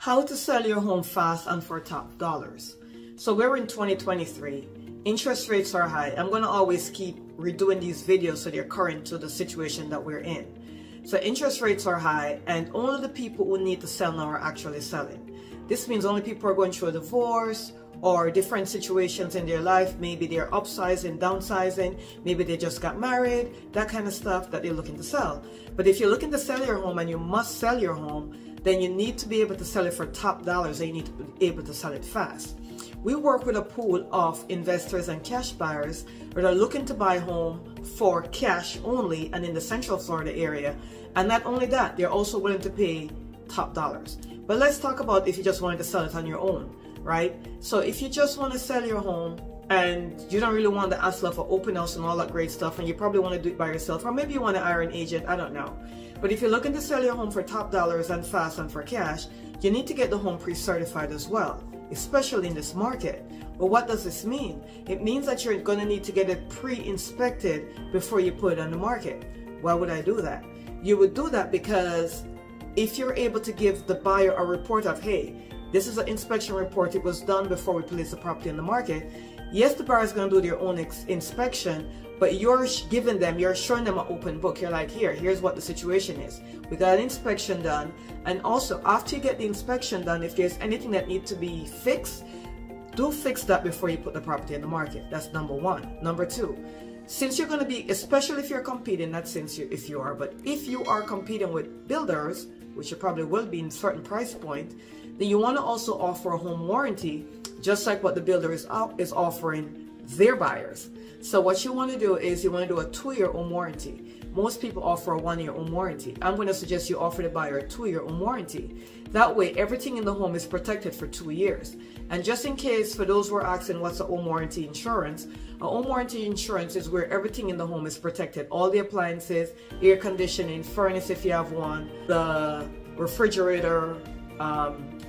How to sell your home fast and for top dollars. So we're in 2023. Interest rates are high. I'm going to always keep redoing these videos so they're current to the situation that we're in. So interest rates are high and only the people who need to sell now are actually selling. This means only people are going through a divorce or different situations in their life. Maybe they're upsizing, downsizing, maybe they just got married, that kind of stuff that they're looking to sell. But if you're looking to sell your home and you must sell your home, then you need to be able to sell it for top dollars and you need to be able to sell it fast. We work with a pool of investors and cash buyers that are looking to buy home for cash only and in the Central Florida area. And not only that, they're also willing to pay top dollars. But let's talk about if you just wanted to sell it on your own, right? So if you just want to sell your home and you don't really want the hassle of an open house and all that great stuff, and you probably want to do it by yourself, or maybe you want to hire an agent, I don't know. But if you're looking to sell your home for top dollars and fast and for cash, you need to get the home pre-certified as well, especially in this market. But what does this mean? It means that you're going to need to get it pre-inspected before you put it on the market. Why would I do that? You would do that because if you're able to give the buyer a report of, hey, this is an inspection report, it was done before we place the property on the market. Yes, the buyer is going to do their own inspection, but you're giving them, you're showing them an open book. You're like, here's what the situation is. We got an inspection done. And also, after you get the inspection done, if there's anything that needs to be fixed, do fix that before you put the property in the market. That's number one. Number two, since you're going to be, especially if you're competing, not since you, if you are, but if you are competing with builders, which you probably will be in certain price point, then you want to also offer a home warranty, just like what the builder is offering their buyers. So what you want to do is you want to do a 2-year home warranty. Most people offer a 1-year home warranty. I'm going to suggest you offer the buyer a 2-year home warranty. That way, everything in the home is protected for 2 years. And just in case, for those who are asking what's a home warranty insurance, a home warranty insurance is where everything in the home is protected. All the appliances, air conditioning, furnace if you have one, the refrigerator,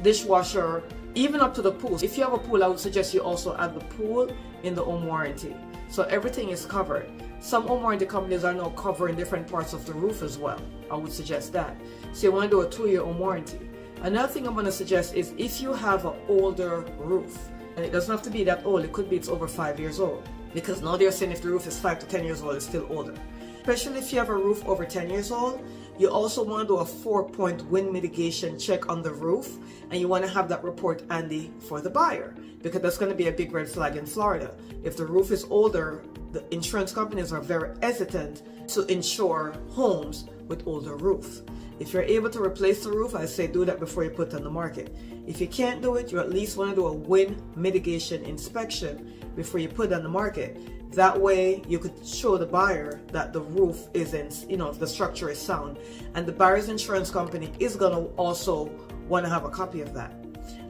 dishwasher, even up to the pool. If you have a pool, I would suggest you also add the pool in the home warranty. So everything is covered. Some home warranty companies are now covering different parts of the roof as well. I would suggest that. So you want to do a 2-year home warranty. Another thing I'm going to suggest is if you have an older roof, and it doesn't have to be that old, it could be it's over 5 years old. Because now they're saying if the roof is 5 to 10 years old, it's still older. Especially if you have a roof over 10 years old, you also want to do a 4-point wind mitigation check on the roof, and you want to have that report handy for the buyer, because that's going to be a big red flag in Florida. If the roof is older, the insurance companies are very hesitant to insure homes with older roof. If you're able to replace the roof, I say do that before you put it on the market. If you can't do it, you at least want to do a wind mitigation inspection before you put it on the market. That way you could show the buyer that the roof isn't, the structure is sound. And the buyer's insurance company is going to also want to have a copy of that.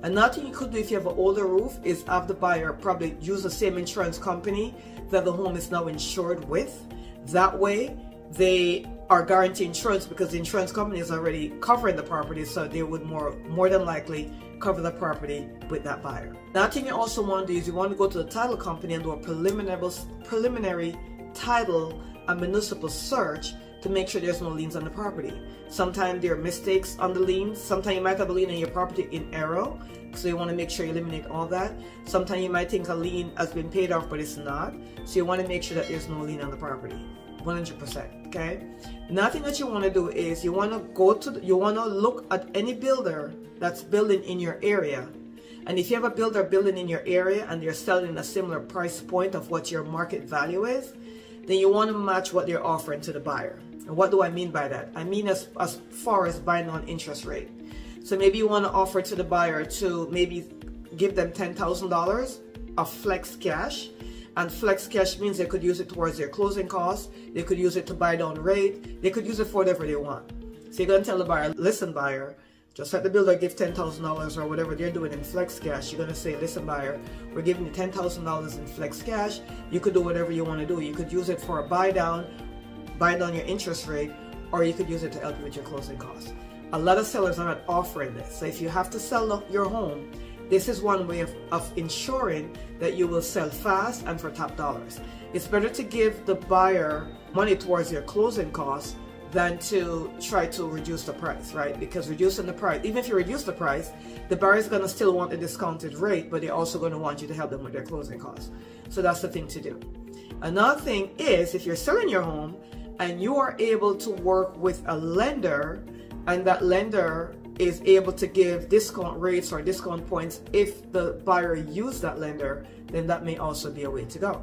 Another thing you could do if you have an older roof is have the buyer probably use the same insurance company that the home is now insured with. That way they are guaranteed insurance because the insurance company is already covering the property, so they would more than likely cover the property with that buyer. Another thing you also want to do is you want to go to the title company and do a preliminary title and municipal search to make sure there's no liens on the property. Sometimes there are mistakes on the liens. Sometimes you might have a lien on your property in error, so you want to make sure you eliminate all that. Sometimes you might think a lien has been paid off, but it's not. So you want to make sure that there's no lien on the property. 100%. Okay. Another thing that you want to do is you want to look at any builder that's building in your area. And if you have a builder building in your area and they're selling a similar price point of what your market value is, then you want to match what they're offering to the buyer. And what do I mean by that? I mean as far as buying on interest rate. So maybe you want to offer to the buyer to maybe give them $10,000 of flex cash. And flex cash means they could use it towards their closing costs. They could use it to buy down rate. They could use it for whatever they want. So you're going to tell the buyer, listen buyer, just let the builder give $10,000 or whatever they're doing in flex cash. You're going to say, listen buyer, we're giving you $10,000 in flex cash. You could do whatever you want to do. You could use it for a buy down your interest rate, or you could use it to help you with your closing costs. A lot of sellers are not offering this. So if you have to sell your home, this is one way of ensuring that you will sell fast and for top dollars. It's better to give the buyer money towards your closing costs than to try to reduce the price, right? Because reducing the price, even if you reduce the price, the buyer is going to still want the discounted rate, but they're also going to want you to help them with their closing costs. So that's the thing to do. Another thing is, if you're selling your home and you are able to work with a lender, and that lender is able to give discount rates or discount points if the buyer used that lender, then that may also be a way to go.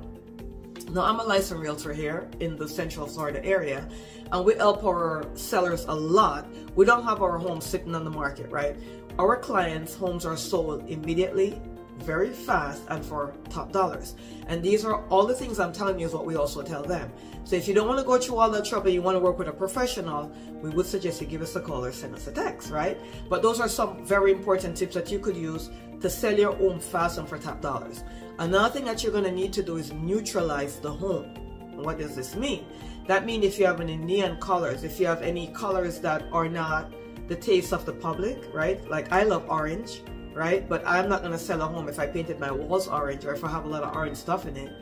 Now, I'm a licensed realtor here in the Central Florida area, and we help our sellers a lot. We don't have our homes sitting on the market, right? Our clients' homes are sold immediately, very fast, and for top dollars. And these are all the things I'm telling you is what we also tell them. So if you don't want to go through all that trouble, you want to work with a professional, we would suggest you give us a call or send us a text, right? But those are some very important tips that you could use to sell your home fast and for top dollars. Another thing that you're going to need to do is neutralize the home. What does this mean? That means if you have any neon colors, if you have any colors that are not the taste of the public, right? Like I love orange, right? But I'm not going to sell a home if I painted my walls orange or if I have a lot of orange stuff in it.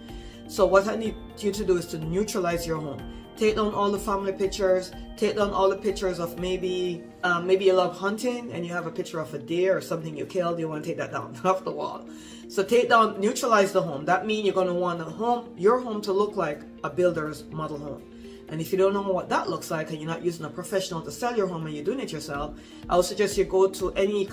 So what I need you to do is to neutralize your home. Take down all the family pictures, take down all the pictures of maybe you love hunting and you have a picture of a deer or something you killed, you want to take that down off the wall. So neutralize the home. That means you're going to want your home to look like a builder's model home. And if you don't know what that looks like and you're not using a professional to sell your home and you're doing it yourself, I would suggest you go to any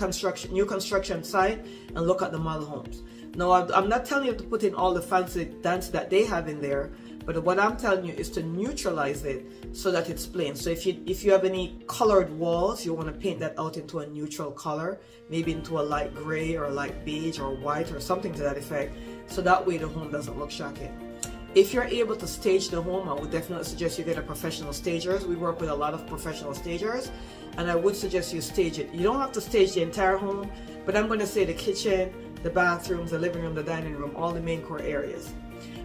new construction site and look at the model homes. Now, I'm not telling you to put in all the fancy dance that they have in there, but what I'm telling you is to neutralize it so that it's plain. So if you have any colored walls, you want to paint that out into a neutral color, maybe into a light gray or light beige or white or something to that effect, so that way the home doesn't look shocking. If you're able to stage the home, I would definitely suggest you get a professional stagers. We work with a lot of professional stagers, and I would suggest you stage it. You don't have to stage the entire home, but I'm going to say the kitchen, the bathrooms, the living room, the dining room, all the main core areas.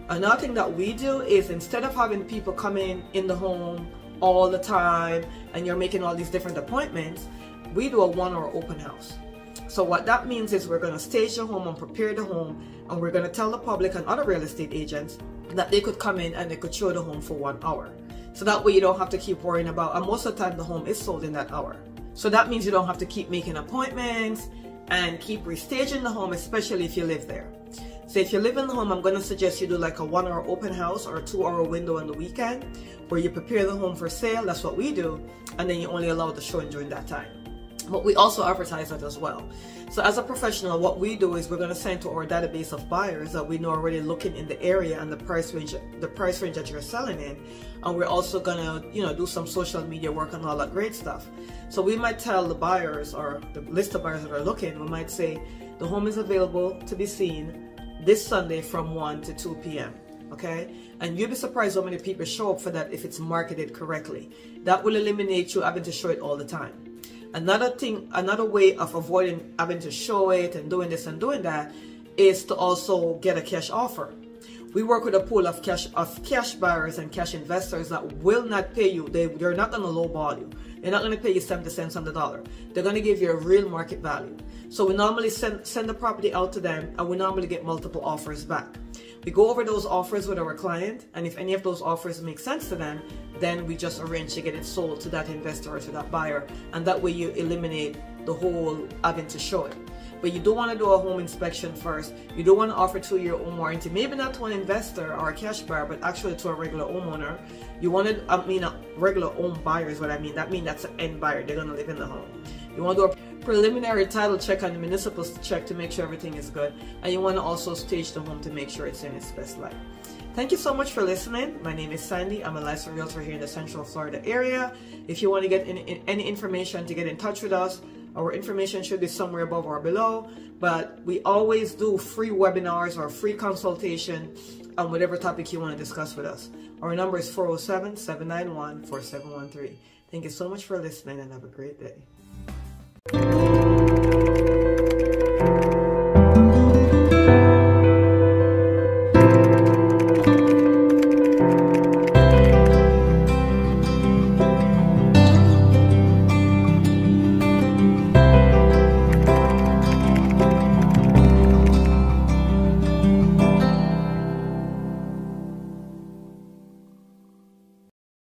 Another thing that we do is instead of having people come in the home all the time and you're making all these different appointments, we do a 1 hour open house. So what that means is we're going to stage the home and prepare the home, and we're going to tell the public and other real estate agents that they could come in and they could show the home for 1 hour. So that way you don't have to keep worrying about, and most of the time the home is sold in that hour. So that means you don't have to keep making appointments and keep restaging the home, especially if you live there. So if you live in the home, I'm going to suggest you do like a 1 hour open house or a 2 hour window on the weekend where you prepare the home for sale. That's what we do. And then you only allow the showing during that time. But we also advertise that as well. So as a professional, what we do is we're going to send to our database of buyers that we know are already looking in the area and the price range that you're selling in. And we're also going to, do some social media work and all that great stuff. So we might tell the buyers or the list of buyers that are looking, we might say the home is available to be seen this Sunday from 1 to 2 p.m. Okay? And you'll be surprised how many people show up for that if it's marketed correctly. That will eliminate you having to show it all the time. Another way of avoiding having to show it and doing this and doing that is to also get a cash offer. We work with a pool of cash buyers and cash investors that will not pay you. They're not going to lowball you. They're not going to pay you 70 cents on the dollar. They're going to give you a real market value. So we normally send the property out to them, and we normally get multiple offers back. We go over those offers with our client, and if any of those offers make sense to them, then we just arrange to get it sold to that investor or to that buyer, and that way you eliminate the whole having to show it. But you do want to do a home inspection first. You do want to offer 2-year home warranty, maybe not to an investor or a cash buyer, but actually to a regular homeowner. You want to, a regular home buyer is what I mean. That means that's an end buyer. They're going to live in the home. You want to do a preliminary title check on the municipal check to make sure everything is good. And you want to also stage the home to make sure it's in its best light. Thank you so much for listening. My name is Sandy. I'm a licensed realtor here in the Central Florida area. If you want to get any information to get in touch with us, our information should be somewhere above or below. But we always do free webinars or free consultation on whatever topic you want to discuss with us. Our number is 407-791-4713. Thank you so much for listening and have a great day.